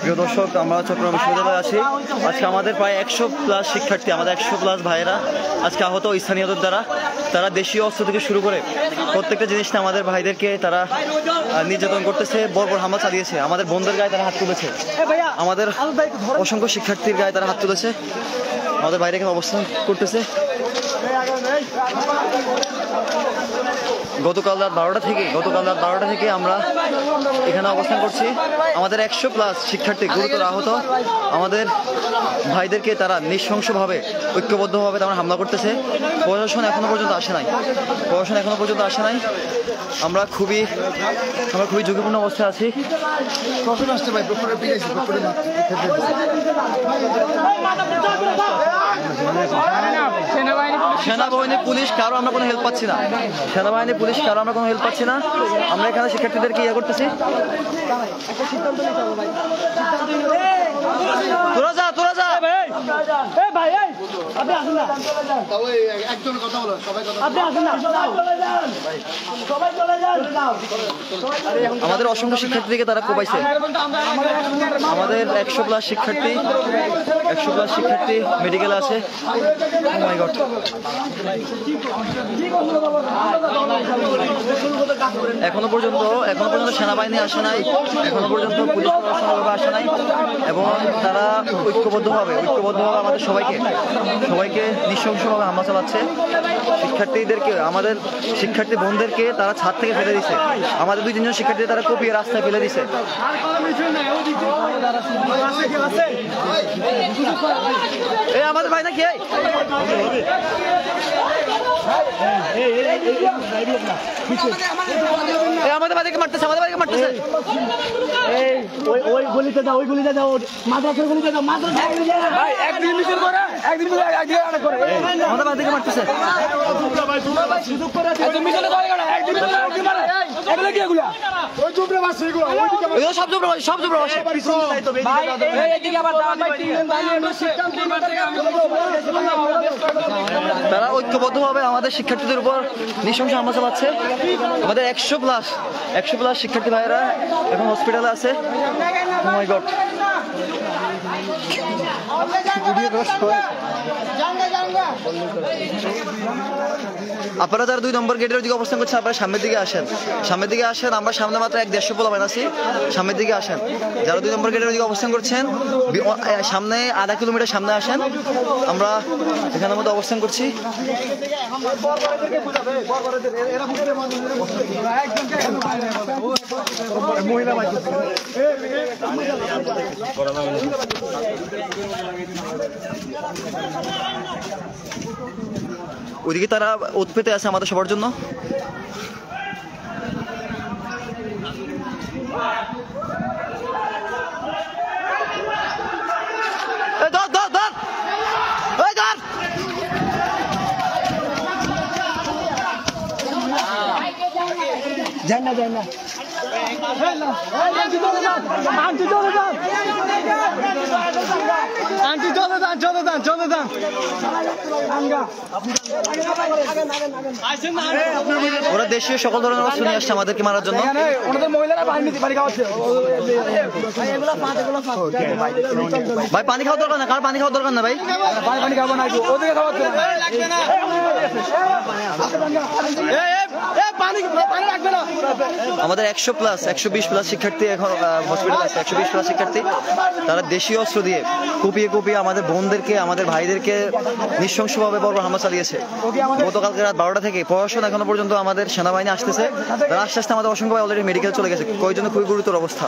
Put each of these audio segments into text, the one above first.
প্রিয় দর্শক, আমরা চট্টগ্রাম বিশ্ববিদ্যালয়ে আছি। আজকে আমাদের প্রায় 100+ শিক্ষার্থী, আমাদের 100+ ভাইয়েরা আজকে আহত স্থানীয়দের দ্বারা। তারা দেশীয় অস্ত্র থেকে শুরু করে প্রত্যেকটা জিনিসটা আমাদের ভাইদেরকে তারা নির্যাতন করতেছে, বর্বর হামলা চালিয়েছে। আমাদের বোনদের গায়ে তারা হাত তুলেছে, আমাদের অসংখ্য শিক্ষার্থীর গায়ে তারা হাত তুলেছে। আমাদের বাইরে এখানে অবস্থান করতেছে। গতকাল রাত 12টা থেকে আমরা এখানে অবস্থান করছি। আমাদের 100+ শিক্ষার্থী গুরুতর আহত। আমাদের ভাইদেরকে তারা নৃশংসভাবে ঐক্যবদ্ধভাবে তারা হামলা করতেছে। প্রশাসন এখনো পর্যন্ত আসে নাই। আমরা খুবই ঝুঁকিপূর্ণ অবস্থায় আছি। সেনাবাহিনী পুলিশ কারো আমরা কোনো হেল্প পাচ্ছি না। আমরা এখানে শিক্ষার্থীদেরকে ইয়ে করতেছি। তোরা যা আমাদের অসংখ্য শিক্ষার্থীকে তারা কোপাইছে। আমাদের 100+ শিক্ষার্থী মেডিকেল আছে। Oh my God! এখনো পর্যন্ত সেনাবাহিনী আসে নাই, এখনো পর্যন্ত পুলিশ প্রশাসন আসে নাই, এবং তারা ঐক্যবদ্ধভাবে আমাদের সবাইকে নৃশংসভাবে হামলা চালাচ্ছে। আমাদের শিক্ষার্থী বোনদেরকে তারা ছাদ থেকে ফেলে দিছে। আমাদের 2-3 জন শিক্ষার্থী তারা কপিয়ে রাস্তায় ফেলে দিছে। আমাদের ভাই নাকি আমাদের বাড়িকে মারতেছে। ওই গলিতে যাও, মাদ্রাসার গলিতে যাও, একদিন আমাদের বাড়িকে মারতেছে। তারা ঐক্যবদ্ধভাবে আমাদের শিক্ষার্থীদের উপর নৃশংস হামলা চালাচ্ছে। আমাদের 100+ শিক্ষার্থী ভাইয়েরা এখন হসপিটালে আছে। Oh my God! আপনারা যারা 2 নম্বর গেটের দিকে অবস্থান করছেন, আপনারা সামনের দিকে আসেন। আমরা সামনে মাত্র 150 পোলাপাইন আছি। সামনের দিকে আসেন। যারা 2 নম্বর গেটের দিকে অবস্থান করছেন, সামনে আধা কিলোমিটার সামনে আসেন। আমরা এখানের মধ্যে অবস্থান করছি। ওইদিকে তারা ওত পেতে আছে আমাদের সবার জন্য। যায় না আন্টি চলে যান। ওরা দেশীয় সকল ধরনের অস্ত্র নিয়ে আসছে আমাদেরকে মারার জন্য। ভাই পানি খাওয়া দরকার না, কার পানি খাওয়া দরকার না ভাই, পানি খাবো না। আমাদের 120+ শিক্ষার্থী এখন হসপিটালে আছে। 120+ শিক্ষার্থী তারা দেশীয় অস্ত্র দিয়ে কুপিয়ে আমাদের বোনদেরকে, আমাদের ভাইদেরকে নৃশংসভাবে বর্বর হামলা চালিয়েছে। গতকালকে রাত 12টা থেকে প্রশাসন এখনো পর্যন্ত, আমাদের সেনাবাহিনী আসতেছে। তারা আস্তে আস্তে আমাদের অসংখ্য ভাই অলরেডি মেডিকেল চলে গেছে। কয়েকজনের খুবই গুরুতর অবস্থা।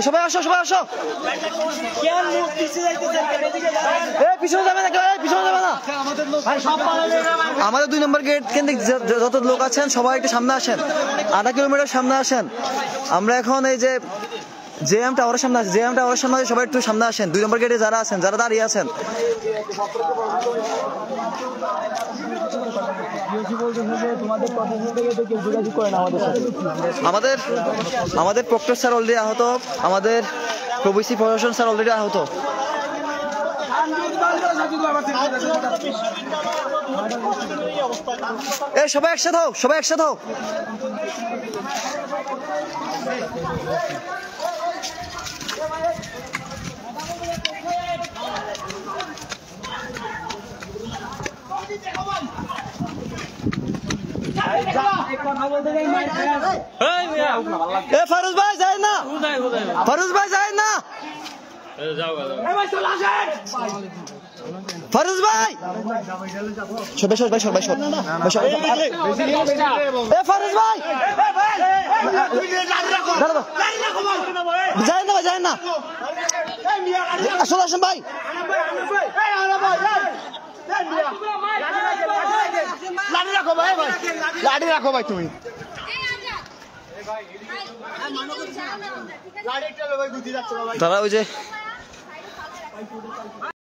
সবাই আসো। আমাদের 2 নম্বর গেট কেন্দ্রিক যত লোক আছেন সবাই একটু সামনে আসেন, আধা কিলোমিটার সামনে আসেন। আমরা এখন এই যে জেএম টাওয়ারের সামনে আছে, সবাই একটু সামনে আসেন। 2 নম্বর গেটে যারা আছেন, যারা দাঁড়িয়ে আছেন, আমাদের প্রক্টর স্যার অলরেডি আহত, আমাদের প্রবিসি প্রশাসন স্যার অলরেডি আহত। সবাই একসাথে হোক, সবাই একসাথে হোক। ফারুজ ভাই যায় না, ফারুজ ভাই যায় না, ফারুজ ভাই সবাই সবাই সবাই ফারুজ ভাই যায় না, যায় না, আসলে আসেন ভাই। লাঠি রাখো ভাই, লাঠি রাখো ভাই তুমি। তারা ওই যে